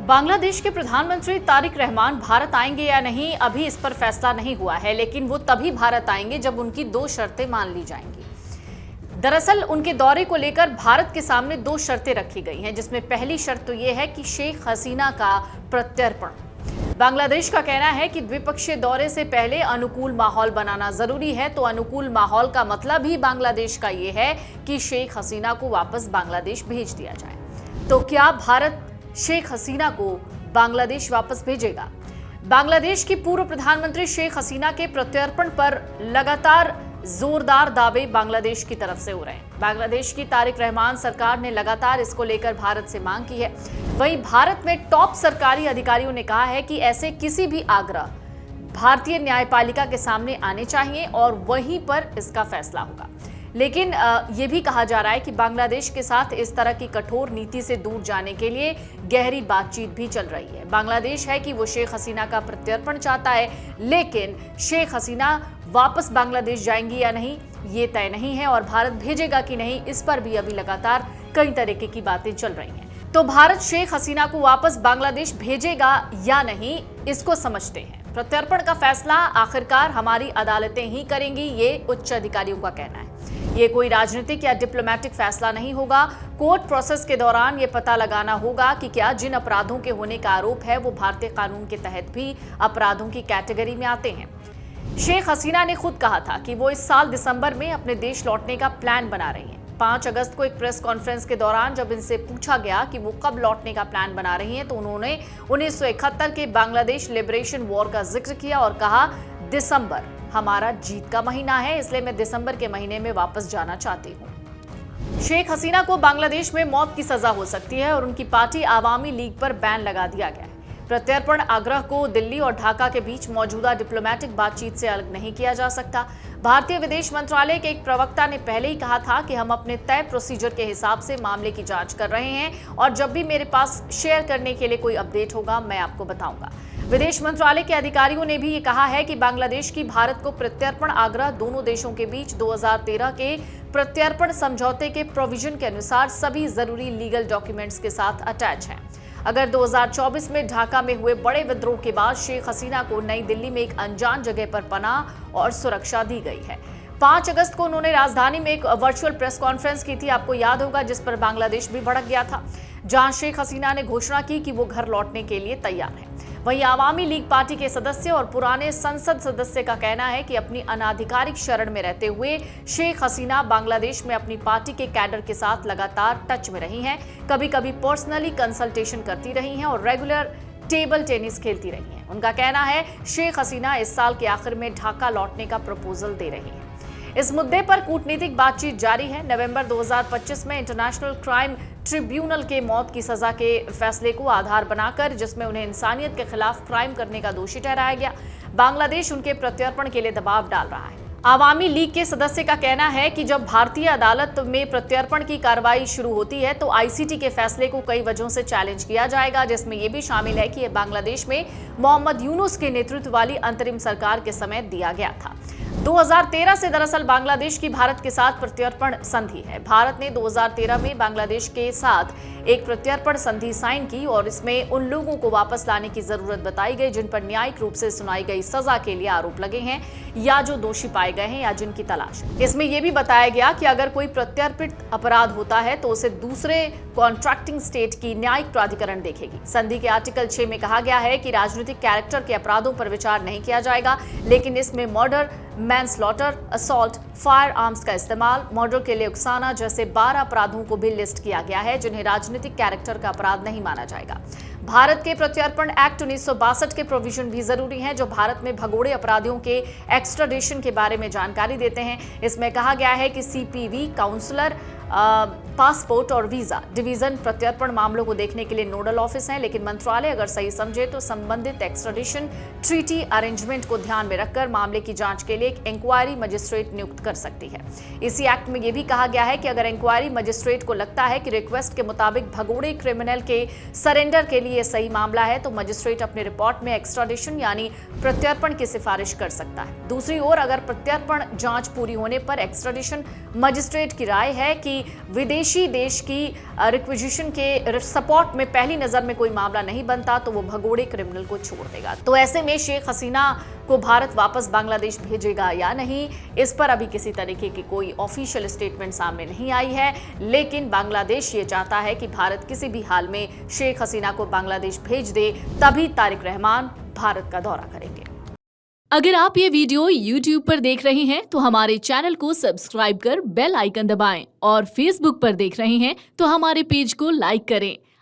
बांग्लादेश के प्रधानमंत्री तारिक रहमान भारत आएंगे या नहीं, अभी इस पर फैसला नहीं हुआ है, लेकिन वो तभी भारत आएंगे जब उनकी 2 शर्तें मान ली जाएंगी। दरअसल उनके दौरे को लेकर भारत के सामने 2 शर्तें रखी गई हैं, जिसमें पहली शर्त तो ये है कि शेख हसीना का प्रत्यर्पण। बांग्लादेश का कहना है कि द्विपक्षीय दौरे से पहले अनुकूल माहौल बनाना जरूरी है, तो अनुकूल माहौल का मतलब ही बांग्लादेश का ये है कि शेख हसीना को वापस बांग्लादेश भेज दिया जाए। तो क्या भारत शेख हसीना को बांग्लादेश वापस भेजेगा? बांग्लादेश की पूर्व प्रधानमंत्री शेख हसीना के प्रत्यर्पण पर लगातार जोरदार दावे बांग्लादेश की तरफ से हो रहे हैं। बांग्लादेश की तारिक रहमान सरकार ने लगातार इसको लेकर भारत से मांग की है। वहीं भारत में टॉप सरकारी अधिकारियों ने कहा है कि ऐसे किसी भी आग्रह भारतीय न्यायपालिका के सामने आने चाहिए और वहीं पर इसका फैसला होगा। लेकिन ये भी कहा जा रहा है कि बांग्लादेश के साथ इस तरह की कठोर नीति से दूर जाने के लिए गहरी बातचीत भी चल रही है। बांग्लादेश है कि वो शेख हसीना का प्रत्यर्पण चाहता है, लेकिन शेख हसीना वापस बांग्लादेश जाएंगी या नहीं ये तय नहीं है, और भारत भेजेगा कि नहीं इस पर भी अभी लगातार कई तरीके की बातें चल रही हैं। तो भारत शेख हसीना को वापस बांग्लादेश भेजेगा या नहीं, इसको समझते हैं। प्रत्यर्पण का फैसला आखिरकार हमारी अदालतें ही करेंगी, ये उच्च अधिकारियों का कहना है। ये कोई राजनीतिक या डिप्लोमेटिक फैसला नहीं होगा। कोर्ट प्रोसेस के दौरान ये पता लगाना होगा कि क्या जिन अपराधों के होने का आरोप है वो भारतीय कानून के तहत भी अपराधों की कैटेगरी में आते हैं। शेख हसीना ने खुद कहा था कि वो इस साल दिसंबर में अपने देश लौटने का प्लान बना रही हैं। 5 अगस्त को एक प्रेस कॉन्फ्रेंस के दौरान जब इनसे पूछा गया कि वो कब लौटने का प्लान बना रही हैं, तो उन्होंने 1971 के बांग्लादेश लिबरेशन वॉर का जिक्र किया और कहा, दिसंबर हमारा जीत का महीना है, इसलिए मैं दिसंबर के महीने में वापस जाना चाहती हूँ। शेख हसीना को बांग्लादेश में मौत की सजा हो सकती है और उनकी पार्टी आवामी लीग पर बैन लगा दिया गया है। प्रत्यर्पण आग्रह को दिल्ली और ढाका के बीच मौजूदा डिप्लोमेटिक बातचीत से अलग नहीं किया जा सकता। भारतीय विदेश मंत्रालय के एक प्रवक्ता ने पहले ही कहा था कि हम अपने तय प्रोसीजर के हिसाब से मामले की जांच कर रहे हैं और जब भी मेरे पास शेयर करने के लिए कोई अपडेट होगा मैं आपको बताऊंगा। विदेश मंत्रालय के अधिकारियों ने भी ये कहा है कि बांग्लादेश की भारत को प्रत्यर्पण आग्रह दोनों देशों के बीच 2013 के प्रत्यर्पण समझौते के प्रोविजन के अनुसार सभी जरूरी लीगल डॉक्यूमेंट्स के साथ अटैच है। अगर 2024 में ढाका में हुए बड़े विद्रोह के बाद शेख हसीना को नई दिल्ली में एक अनजान जगह पर पनाह और सुरक्षा दी गई है। 5 अगस्त को उन्होंने राजधानी में एक वर्चुअल प्रेस कॉन्फ्रेंस की थी, आपको याद होगा, जिस पर बांग्लादेश भी भड़क गया था, जहां शेख हसीना ने घोषणा की कि वो घर लौटने के लिए तैयार है। वहीं आवामी लीग पार्टी के सदस्य और पुराने संसद सदस्य का कहना है कि अपनी अनाधिकारिक शरण में रहते हुए शेख हसीना बांग्लादेश में अपनी पार्टी के कैडर के साथ लगातार टच में रही हैं, कभी कभी पर्सनली कंसल्टेशन करती रही हैं और रेगुलर टेबल टेनिस खेलती रही हैं। उनका कहना है शेख हसीना इस साल के आखिर में ढाका लौटने का प्रपोजल दे रही हैं। इस मुद्दे पर कूटनीतिक बातचीत जारी है। नवंबर 2025 में इंटरनेशनल क्राइम ट्रिब्यूनल के मौत की सजा के फैसले को आधार बनाकर, जिसमें उन्हें इंसानियत के खिलाफ क्राइम करने का दोषी ठहराया गया, बांग्लादेश उनके प्रत्यर्पण के लिए दबाव डाल रहा है। आवामी लीग के सदस्य का कहना है कि जब भारतीय अदालत में प्रत्यर्पण की कार्रवाई शुरू होती है तो आईसीटी के फैसले को कई वजहों से चैलेंज किया जाएगा, जिसमें यह भी शामिल है कि यह बांग्लादेश में मोहम्मद यूनुस के नेतृत्व वाली अंतरिम सरकार के समय दिया गया था। 2013 से दरअसल बांग्लादेश की भारत के साथ प्रत्यर्पण संधि है। भारत ने 2013 में बांग्लादेश के साथ एक प्रत्यर्पण संधि साइन की और इसमें उन लोगों को वापस लाने की जरूरत बताई गई जिन पर न्यायिक रूप से सुनाई गई सजा के लिए आरोप लगे हैं या जो दोषी पाए गए हैं या जिनकी तलाश है। इसमें यह भी बताया गया कि अगर कोई प्रत्यर्पित अपराध होता है तो उसे दूसरे कॉन्ट्रैक्टिंग स्टेट की न्यायिक प्राधिकरण देखेगी। संधि के आर्टिकल 6 में कहा गया है कि राजनीतिक कैरेक्टर के अपराधों पर विचार नहीं किया जाएगा, लेकिन इसमें मर्डर, मैनस्लॉटर, असॉल्ट, फायर आर्म्स का इस्तेमाल, मर्डर के लिए उकसाना जैसे 12 अपराधों को भी लिस्ट किया गया है जिन्हें राजनीतिक कैरेक्टर का अपराध नहीं माना जाएगा। भारत के प्रत्यर्पण एक्ट 1962 के प्रोविजन भी जरूरी हैं जो भारत में भगोड़े अपराधियों के एक्स्ट्राडिशन के बारे में जानकारी देते हैं। इसमें कहा गया है कि सीपीवी, काउंसलर, पासपोर्ट और वीजा डिवीजन प्रत्यर्पण मामलों को देखने के लिए नोडल ऑफिस हैं, लेकिन मंत्रालय अगर सही समझे तो संबंधित एक्स्ट्राडिशन ट्रीटी अरेंजमेंट को ध्यान में रखकर मामले की जांच के लिए एक इंक्वायरी मजिस्ट्रेट नियुक्त कर सकती है। इसी एक्ट में यह भी कहा गया है कि अगर इंक्वायरी मजिस्ट्रेट को लगता है कि रिक्वेस्ट के मुताबिक भगोड़े क्रिमिनल के सरेंडर के लिए सही मामला है तो मजिस्ट्रेट अपनी रिपोर्ट में एक्स्ट्राडिशन यानी प्रत्यर्पण की सिफारिश कर सकता है। दूसरी ओर अगर प्रत्यर्पण जांच पूरी होने पर एक्स्ट्राडिशन मजिस्ट्रेट की राय है कि विदेशी देश की रिक्विजिशन के सपोर्ट में पहली नजर में कोई मामला नहीं बनता तो वो भगोड़े क्रिमिनल को छोड़ देगा। तो ऐसे में शेख हसीना को भारत वापस बांग्लादेश भेजेगा या नहीं, इस पर अभी किसी तरीके की कोई ऑफिशियल स्टेटमेंट सामने नहीं आई है, लेकिन बांग्लादेश ये चाहता है कि भारत किसी भी हाल में शेख हसीना को बांग्लादेश भेज दे, तभी तारिक रहमान भारत का दौरा करेंगे। अगर आप ये वीडियो YouTube पर देख रहे हैं तो हमारे चैनल को सब्सक्राइब कर बेल आइकन दबाएं और Facebook पर देख रहे हैं तो हमारे पेज को लाइक करें।